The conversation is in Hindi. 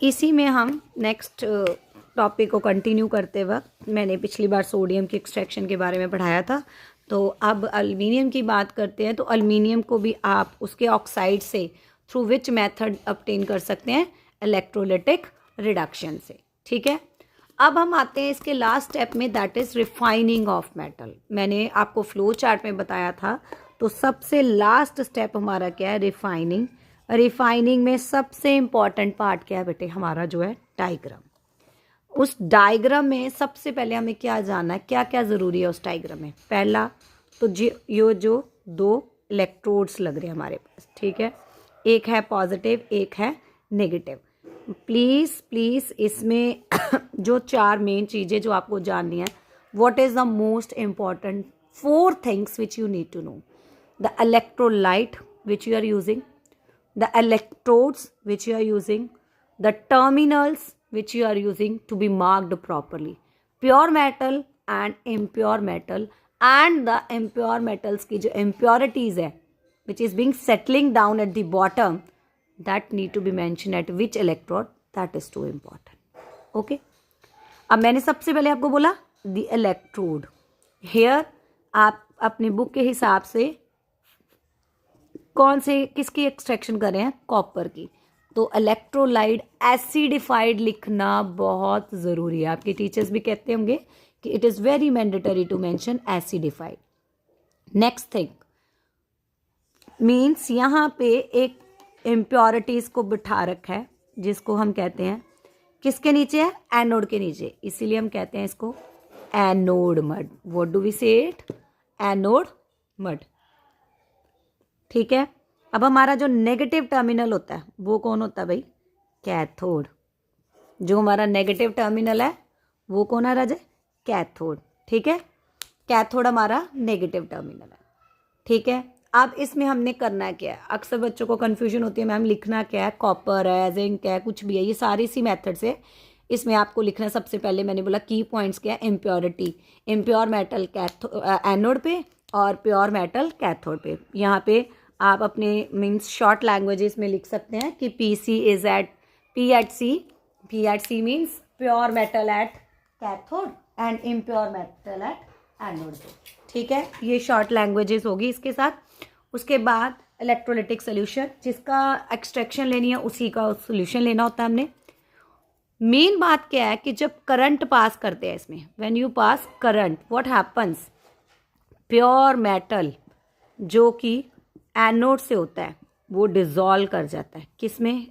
इसी में हम नेक्स्ट टॉपिक को कंटिन्यू करते वक्त मैंने पिछली बार सोडियम की एक्सट्रैक्शन के बारे में पढ़ाया था, तो अब एल्युमिनियम की बात करते हैं। तो एल्युमिनियम को भी आप उसके ऑक्साइड से थ्रू विच मेथड ऑब्टेन कर सकते हैं, इलेक्ट्रोलिटिक रिडक्शन से। ठीक है, अब हम आते हैं इसके लास्ट स्टेप में, that is refining of metal. मैंने आपको फ्लो चार्ट में बताया था, तो सबसे लास्ट स्टेप हमारा क्या है, रिफाइनिंग। रिफाइनिंग में सबसे इंपॉर्टेंट पार्ट क्या है बेटे, हमारा जो है डायग्राम। उस डायग्राम में सबसे पहले हमें क्या जानना है, क्या क्या ज़रूरी है उस डायग्राम में। पहला तो ये जो दो इलेक्ट्रोड्स लग रहे हैं हमारे पास, ठीक है, एक है पॉजिटिव एक है नेगेटिव। प्लीज़ प्लीज़ इसमें जो चार मेन चीज़ें जो आपको जाननी है, what is the most important 4 things which you need to know. The electrolyte which you are using, the electrodes which you are using, the terminals which you are using to be marked properly, pure metal and impure metal, and the impure metals की जो impurities है which is being settling down at the bottom, that need to be mentioned at which electrode, that is too important. Okay, अब मैंने सबसे पहले आपको बोला the electrode here, आप अपने बुक के हिसाब से कौन से किसकी एक्सट्रैक्शन कर रहे हैं, कॉपर की। तो इलेक्ट्रोलाइट एसिडिफाइड लिखना बहुत ज़रूरी है। आपके टीचर्स भी कहते होंगे कि it is very mandatory to mention acidified. Next thing means यहाँ पे एक इम्प्योरिटीज़ को बिठा रखा है, जिसको हम कहते हैं किसके नीचे है, एनोड के नीचे, इसीलिए हम कहते हैं इसको anode mud. What do we say it, anode mud. ठीक है, अब हमारा जो नेगेटिव टर्मिनल होता है वो कौन होता है भाई, कैथोड। जो हमारा नेगेटिव टर्मिनल है वो कौन है राजे, कैथोड। ठीक है, कैथोड हमारा नेगेटिव टर्मिनल है। ठीक है, अब इसमें हमने करना क्या है, अक्सर बच्चों को कन्फ्यूजन होती है मैम लिखना क्या है, कॉपर है, जिंक है, कुछ भी है, ये सारी इसी मेथड से इसमें आपको लिखना। सबसे पहले मैंने बोला की पॉइंट्स क्या है, इम्प्योरिटी, इम्प्योर मेटल एनोड पे और प्योर मेटल कैथोड पे। यहाँ पे आप अपने मीन्स शॉर्ट लैंग्वेजेस में लिख सकते हैं कि P C is at P at C means pure metal at cathode and impure metal at anode पे। ठीक है, ये शॉर्ट लैंग्वेजेस होगी इसके साथ। उसके बाद इलेक्ट्रोलिटिक सोल्यूशन, जिसका एक्सट्रैक्शन लेनी है उसी का सोल्यूशन लेना होता है हमने। मेन बात क्या है कि जब करंट पास करते हैं इसमें, when you pass current what happens, pure metal जो कि एनोड से होता है वो डिज़ोल्व कर जाता है, किसमें,